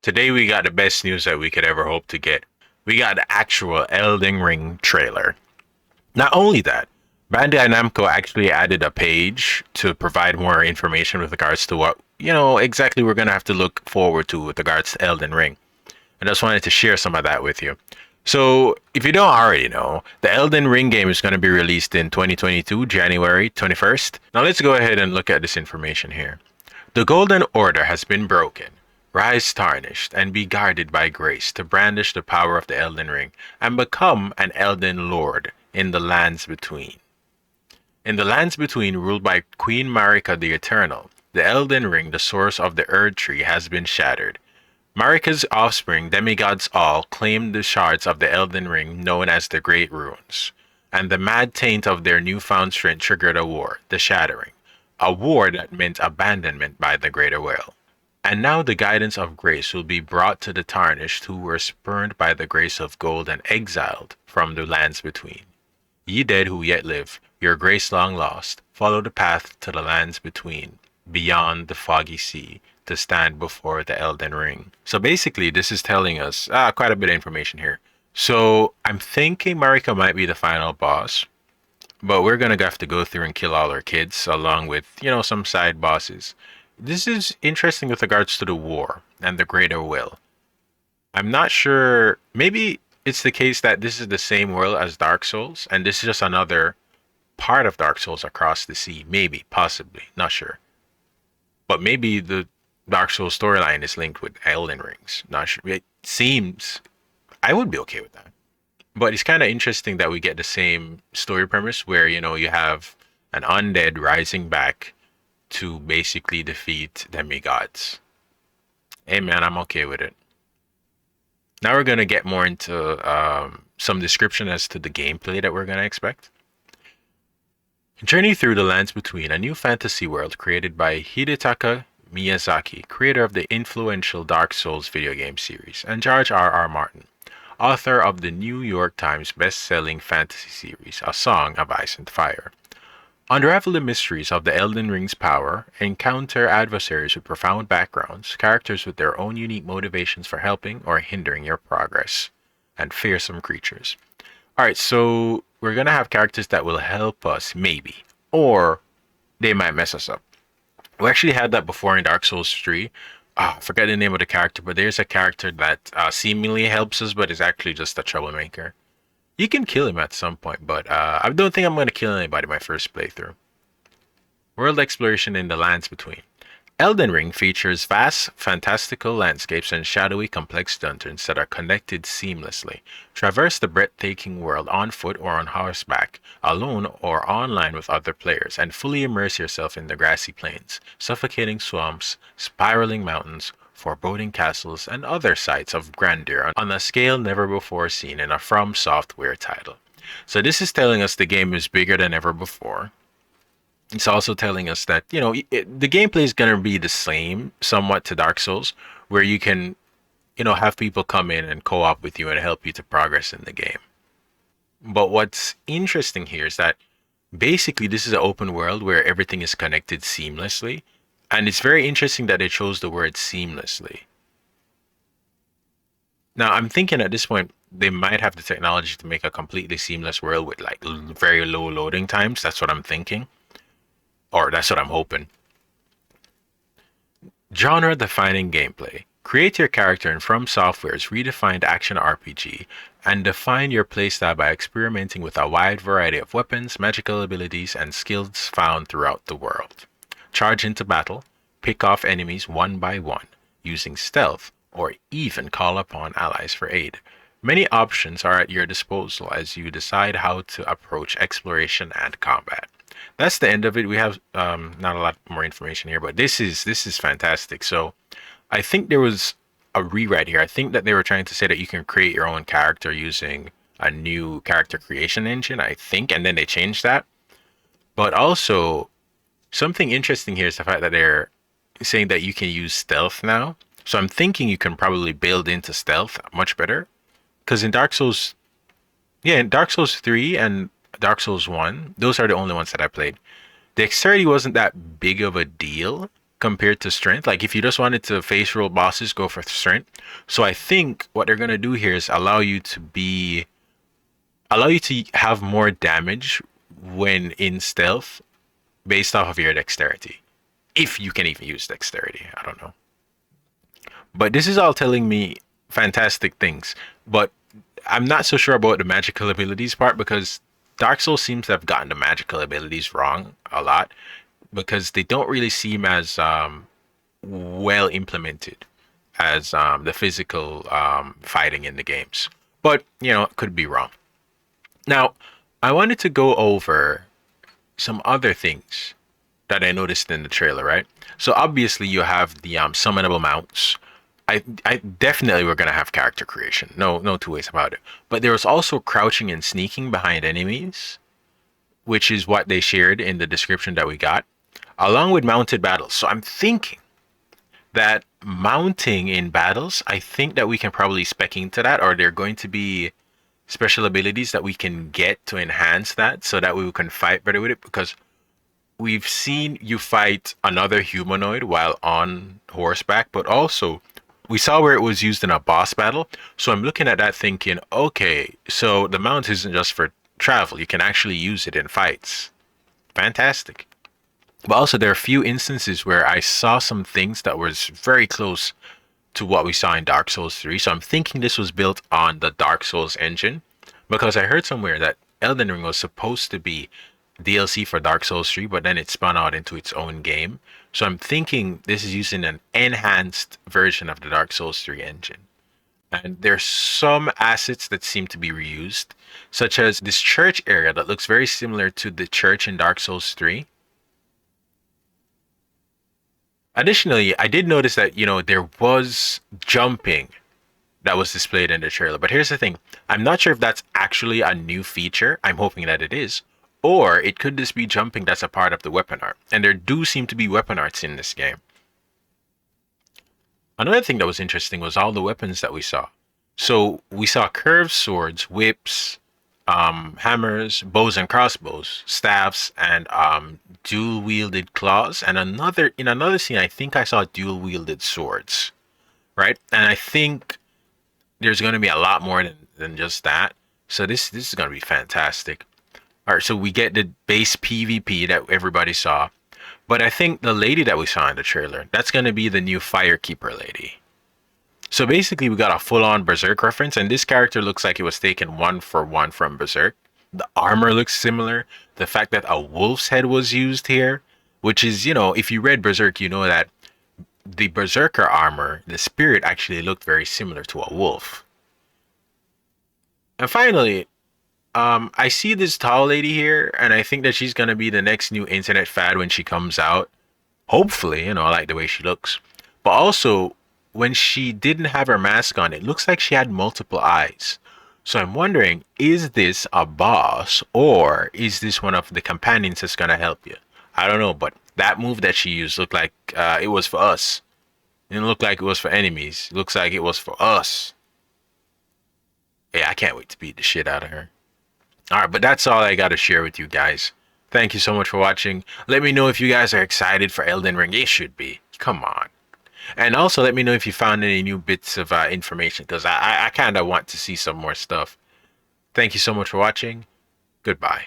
Today we got the best news that we could ever hope to get. We got the actual Elden Ring trailer. Not only that, Bandai Namco actually added a page to provide more information with regards to what, exactly we're going to have to look forward to with regards to Elden Ring. And I just wanted to share some of that with you. So, if you don't already know, the Elden Ring game is going to be released in 2022, January 21st. Now, let's go ahead and look at this information here. The Golden Order has been broken. Rise tarnished and be guarded by grace to brandish the power of the Elden Ring and become an Elden Lord in the lands between. In the lands between, ruled by Queen Marika the Eternal, the Elden Ring, the source of the Erd Tree, has been shattered. Marika's offspring, demigods all, claimed the shards of the Elden Ring known as the Great Runes, and the mad taint of their newfound strength triggered a war, the Shattering, a war that meant abandonment by the Greater Will. And now the guidance of grace will be brought to the tarnished who were spurned by the grace of gold and exiled from the lands between. Ye dead who yet live, your grace long lost, follow the path to the lands between, beyond the foggy sea, to stand before the Elden Ring. So basically, this is telling us quite a bit of information here. So I'm thinking Marika might be the final boss, but we're gonna have to go through and kill all our kids along with, some side bosses. This is interesting with regards to the war and the Greater Will. I'm not sure. Maybe it's the case that this is the same world as Dark Souls, and this is just another part of Dark Souls across the sea. Maybe, possibly, not sure. But maybe the Dark Souls storyline is linked with Elden Rings. Not sure. It seems I would be okay with that. But it's kind of interesting that we get the same story premise where, you have an undead rising back to basically defeat demigods. Hey man, I'm okay with it. Now we're going to get more into some description as to the gameplay that we're going to expect. Journey through the lands between, a new fantasy world created by Hidetaka Miyazaki, creator of the influential Dark Souls video game series, and George R. Martin, author of the New York Times best-selling fantasy series, A Song of Ice and Fire. Unravel the mysteries of the Elden Ring's power, encounter adversaries with profound backgrounds, characters with their own unique motivations for helping or hindering your progress, and fearsome creatures. Alright, so we're gonna have characters that will help us, maybe, or they might mess us up. We actually had that before in Dark Souls 3. I forget the name of the character, but there's a character that seemingly helps us, but is actually just a troublemaker. You can kill him at some point, but I don't think I'm going to kill anybody my first playthrough. World exploration in the lands between. Elden Ring features vast, fantastical landscapes and shadowy, complex dungeons that are connected seamlessly. Traverse the breathtaking world on foot or on horseback, alone or online with other players, and fully immerse yourself in the grassy plains, suffocating swamps, spiraling mountains, foreboding castles, and other sights of grandeur on a scale never before seen in a From Software title. So this is telling us the game is bigger than ever before. It's also telling us that, the gameplay is going to be the same somewhat to Dark Souls, where you can, have people come in and co-op with you and help you to progress in the game. But what's interesting here is that basically this is an open world where everything is connected seamlessly. And it's very interesting that they chose the word seamlessly. Now, I'm thinking at this point, they might have the technology to make a completely seamless world with like very low loading times. That's what I'm thinking. Or that's what I'm hoping. Genre-defining gameplay. Create your character in From Software's redefined action RPG and define your playstyle by experimenting with a wide variety of weapons, magical abilities, and skills found throughout the world. Charge into battle, pick off enemies one by one, using stealth, or even call upon allies for aid. Many options are at your disposal as you decide how to approach exploration and combat. That's the end of it. We have not a lot more information here, but this is fantastic. So I think there was a rewrite here. I think that they were trying to say that you can create your own character using a new character creation engine, I think, and then they changed that. But also, something interesting here is the fact that they're saying that you can use stealth now. So I'm thinking you can probably build into stealth much better. Because in Dark Souls, in Dark Souls 3 and Dark Souls 1, those are the only ones that I played. Dexterity wasn't that big of a deal, compared to strength. Like if you just wanted to face roll bosses, go for strength. So I think what they're gonna do here is allow you to have more damage when in stealth based off of your dexterity. If you can even use dexterity. I don't know. But this is all telling me fantastic things. But I'm not so sure about the magical abilities part because Dark Souls seems to have gotten the magical abilities wrong a lot because they don't really seem as well implemented as the physical fighting in the games. But, you know, it could be wrong. Now, I wanted to go over some other things that I noticed in the trailer, right? So obviously you have the summonable mounts. I definitely were gonna have character creation. No two ways about it. But there was also crouching and sneaking behind enemies, which is what they shared in the description that we got, along with mounted battles. So I'm thinking that mounting in battles, I think that we can probably spec into that, or they're going to be special abilities that we can get to enhance that so that we can fight better with it because we've seen you fight another humanoid while on horseback, but also we saw where it was used in a boss battle. So I'm looking at that thinking, okay, so the mount isn't just for travel. You can actually use it in fights. Fantastic. But also there are a few instances where I saw some things that was very close to what we saw in Dark Souls 3. So I'm thinking this was built on the Dark Souls engine because I heard somewhere that Elden Ring was supposed to be DLC for Dark Souls 3, but then it spun out into its own game. So I'm thinking this is using an enhanced version of the Dark Souls 3 engine. And there's some assets that seem to be reused, such as this church area that looks very similar to the church in Dark Souls 3. Additionally, I did notice that, you know, there was jumping that was displayed in the trailer. But here's the thing. I'm not sure if that's actually a new feature. I'm hoping that it is. Or it could just be jumping that's a part of the weapon art. And there do seem to be weapon arts in this game. Another thing that was interesting was all the weapons that we saw. So we saw curved swords, whips, hammers, bows and crossbows, staffs, and dual wielded claws. And in another scene, I think I saw dual wielded swords, right? And I think there's going to be a lot more than just that. So this is going to be fantastic. All right, so we get the base PvP that everybody saw. But I think the lady that we saw in the trailer, that's going to be the new Firekeeper lady. So basically, we got a full-on Berserk reference, and this character looks like it was taken one for one from Berserk. The armor looks similar. The fact that a wolf's head was used here, which is, you know, if you read Berserk, you know that the Berserker armor, the spirit actually looked very similar to a wolf. And finally, I see this tall lady here, and I think that she's gonna be the next new internet fad when she comes out. Hopefully, you know, I like the way she looks. But also, when she didn't have her mask on, it looks like she had multiple eyes. So I'm wondering, is this a boss, or is this one of the companions that's gonna help you? I don't know, but that move that she used looked like it was for us. It didn't look like it was for enemies. It looks like it was for us. Yeah, I can't wait to beat the shit out of her. All right, but that's all I got to share with you guys. Thank you so much for watching. Let me know if you guys are excited for Elden Ring. It should be. Come on. And also let me know if you found any new bits of information because I kind of want to see some more stuff. Thank you so much for watching. Goodbye.